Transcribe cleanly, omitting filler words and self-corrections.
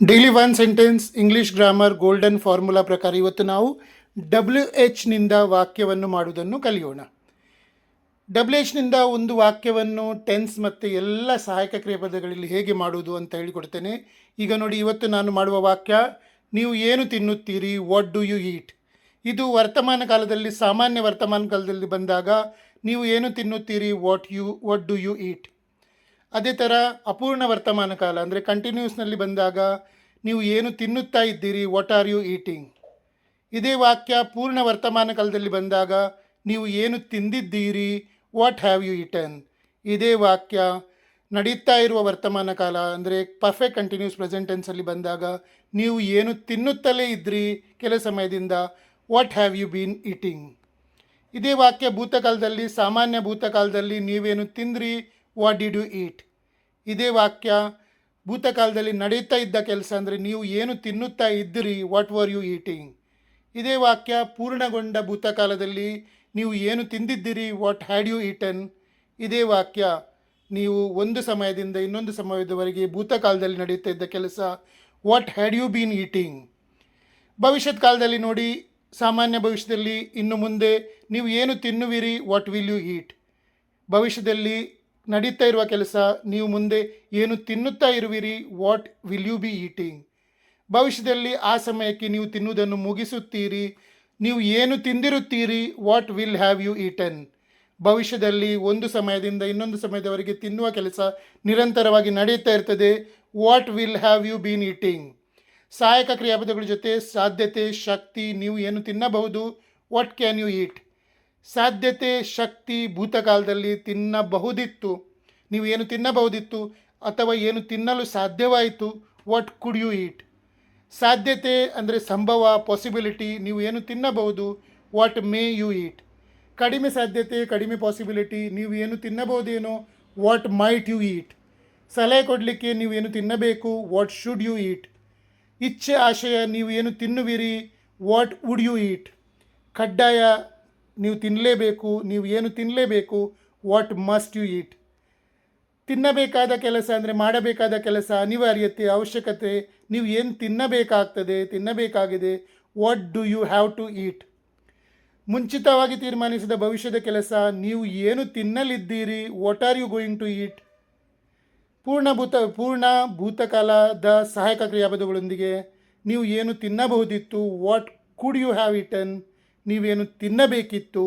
Daily one sentence English grammar golden formula ಪ್ರಕಾರ ಇವತ್ತು ನಾವು WH ನಿಂದ ವಾಕ್ಯವನ್ನು ಮಾಡುವುದನ್ನು ಕಲಿಯೋಣ. WH ನಿಂದ ಒಂದು ವಾಕ್ಯವನ್ನು ಟೆನ್ಸ್ ಮತ್ತು ಎಲ್ಲ ಸಹಾಯಕ ಕ್ರಿಯಾಪದಗಳಲ್ಲಿ ಹೇಗೆ ಮಾಡುವುದು ಅಂತ ಹೇಳಿಕೊಡ್ತೇನೆ. ಈಗ ನೋಡಿ, ಇವತ್ತು ನಾನು ಮಾಡುವ ವಾಕ್ಯ, ನೀವು ಏನು ತಿನ್ನುತ್ತೀರಿ, ವಾಟ್ ಡು ಯು ಈಟ್. ಇದು ವರ್ತಮಾನ ಕಾಲದಲ್ಲಿ, ಸಾಮಾನ್ಯ ವರ್ತಮಾನ ಕಾಲದಲ್ಲಿ ಬಂದಾಗ ನೀವು ಏನು ತಿನ್ನುತ್ತೀರಿ, ವಾಟ್ ಡು ಯು ಈಟ್. ಅದೇ ಥರ ಅಪೂರ್ಣ ವರ್ತಮಾನ ಕಾಲ ಅಂದರೆ ಕಂಟಿನ್ಯೂಸ್ನಲ್ಲಿ ಬಂದಾಗ ನೀವು ಏನು ತಿನ್ನುತ್ತಾ ಇದ್ದೀರಿ, ವಾಟ್ ಆರ್ ಯು ಈಟಿಂಗ್. ಇದೇ ವಾಕ್ಯ ಪೂರ್ಣ ವರ್ತಮಾನ ಕಾಲದಲ್ಲಿ ಬಂದಾಗ ನೀವು ಏನು ತಿಂದಿದ್ದೀರಿ, ವಾಟ್ ಹ್ಯಾವ್ ಯು ಈಟನ್. ಇದೇ ವಾಕ್ಯ ನಡೀತಾ ಇರುವ ವರ್ತಮಾನ ಕಾಲ ಅಂದರೆ ಪರ್ಫೆಕ್ಟ್ ಕಂಟಿನ್ಯೂಸ್ ಪ್ರೆಸೆಂಟ್ ಟೆನ್ಸಲ್ಲಿ ಬಂದಾಗ ನೀವು ಏನು ತಿನ್ನುತ್ತಲೇ ಇದ್ರಿ ಕೆಲ ಸಮಯದಿಂದ, what have you been eating. ಇದೇ ವಾಕ್ಯ ಭೂತಕಾಲದಲ್ಲಿ, ಸಾಮಾನ್ಯ ಭೂತಕಾಲದಲ್ಲಿ ನೀವೇನು ತಿಂದ್ರಿ, ವಾಟ್ ಡಿಡ್ ಯು ಈಟ್. ಇದೇ ವಾಕ್ಯ ಭೂತಕಾಲದಲ್ಲಿ ನಡೀತಾ ಇದ್ದ ಕೆಲಸ ಅಂದರೆ ನೀವು ಏನು ತಿನ್ನುತ್ತಾ ಇದ್ದಿರಿ, ವಾಟ್ ವರ್ ಯು ಈಟಿಂಗ್. ಇದೇ ವಾಕ್ಯ ಪೂರ್ಣಗೊಂಡ ಭೂತಕಾಲದಲ್ಲಿ ನೀವು ಏನು ತಿಂದಿದ್ದೀರಿ, ವಾಟ್ ಹ್ಯಾಡ್ ಯು ಈಟನ್. ಇದೇ ವಾಕ್ಯ ನೀವು ಒಂದು ಸಮಯದಿಂದ ಇನ್ನೊಂದು ಸಮಯದವರೆಗೆ ಭೂತಕಾಲದಲ್ಲಿ ನಡೀತಾ ಇದ್ದ ಕೆಲಸ, what had you been eating. ಭವಿಷ್ಯದ ಕಾಲದಲ್ಲಿ ನೋಡಿ, ಸಾಮಾನ್ಯ ಭವಿಷ್ಯದಲ್ಲಿ ಇನ್ನು ಮುಂದೆ ನೀವು ಏನು ತಿನ್ನುವಿರಿ, ವಾಟ್ ವಿಲ್ ಯು ಈಟ್. ಭವಿಷ್ಯದಲ್ಲಿ ನಡೀತಾ ಇರುವ ಕೆಲಸ, ನೀವು ಮುಂದೆ ಏನು ತಿನ್ನುತ್ತಾ ಇರುವಿರಿ, what will you be eating. ಭವಿಷ್ಯದಲ್ಲಿ ಆ ಸಮಯಕ್ಕೆ ನೀವು ತಿನ್ನುವುದನ್ನು ಮುಗಿಸುತ್ತೀರಿ, ನೀವು ಏನು ತಿಂದಿರುತ್ತೀರಿ, what will have you eaten. ಭವಿಷ್ಯದಲ್ಲಿ ಒಂದು ಸಮಯದಿಂದ ಇನ್ನೊಂದು ಸಮಯದವರೆಗೆ ತಿನ್ನುವ ಕೆಲಸ ನಿರಂತರವಾಗಿ ನಡೆಯುತ್ತಾ ಇರ್ತದೆ, what will have you been eating. ಸಹಾಯಕ ಕ್ರಿಯಾಪದಗಳ ಜೊತೆ ಸಾಧ್ಯತೆ, ಶಕ್ತಿ, ನೀವು ಏನು ತಿನ್ನಬಹುದು, ವಾಟ್ ಕ್ಯಾನ್ ಯು ಈಟ್. ಸಾಧ್ಯತೆ, ಶಕ್ತಿ, ಭೂತಕಾಲದಲ್ಲಿ ತಿನ್ನಬಹುದಿತ್ತು, ನೀವು ಏನು ತಿನ್ನಬಹುದಿತ್ತು ಅಥವಾ ಏನು ತಿನ್ನಲು ಸಾಧ್ಯವಾಯಿತು, ವಾಟ್ ಕುಡ್ ಯು ಈಟ್. ಸಾಧ್ಯತೆ ಅಂದರೆ ಸಂಭವ, ಪಾಸಿಬಿಲಿಟಿ, ನೀವು ಏನು ತಿನ್ನಬಹುದು, ವಾಟ್ ಮೇ ಯು ಈಟ್. ಕಡಿಮೆ ಸಾಧ್ಯತೆ, ಕಡಿಮೆ ಪಾಸಿಬಿಲಿಟಿ, ನೀವು ಏನು ತಿನ್ನಬಹುದೇನೋ, ವಾಟ್ ಮೈಟ್ ಯು ಈಟ್. ಸಲಹೆ ಕೊಡಲಿಕ್ಕೆ ನೀವು ಏನು ತಿನ್ನಬೇಕು, ವಾಟ್ ಶುಡ್ ಯು ಈಟ್. ಇಚ್ಛೆ, ಆಶಯ, ನೀವು ಏನು ತಿನ್ನುವಿರಿ, ವಾಟ್ ವುಡ್ ಯು ಈಟ್. ಕಡ್ಡಾಯ, ನೀವು ತಿನ್ನಲೇಬೇಕು, ನೀವು ಏನು ತಿನ್ನಲೇಬೇಕು, ವಾಟ್ ಮಸ್ಟ್ ಯು ಈಟ್. ತಿನ್ನಬೇಕಾದ ಕೆಲಸ ಅಂದರೆ ಮಾಡಬೇಕಾದ ಕೆಲಸ, ಅನಿವಾರ್ಯತೆ, ಅವಶ್ಯಕತೆ, ನೀವು ಏನು ತಿನ್ನಬೇಕಾಗಿದೆ, what do you have to eat. ಮುಂಚಿತವಾಗಿ ತೀರ್ಮಾನಿಸಿದ ಭವಿಷ್ಯದ ಕೆಲಸ, ನೀವು ಏನು ತಿನ್ನಲಿದ್ದೀರಿ, what are you going to eat. ಪೂರ್ಣ ಭೂತಕಾಲದ ಸಹಾಯಕ ಕ್ರಿಯಾಪದಗಳೊಂದಿಗೆ ನೀವು ಏನು ತಿನ್ನಬಹುದಿತ್ತು, what could you have eaten, ನೀವೇನು ತಿನ್ನಬೇಕಿತ್ತು.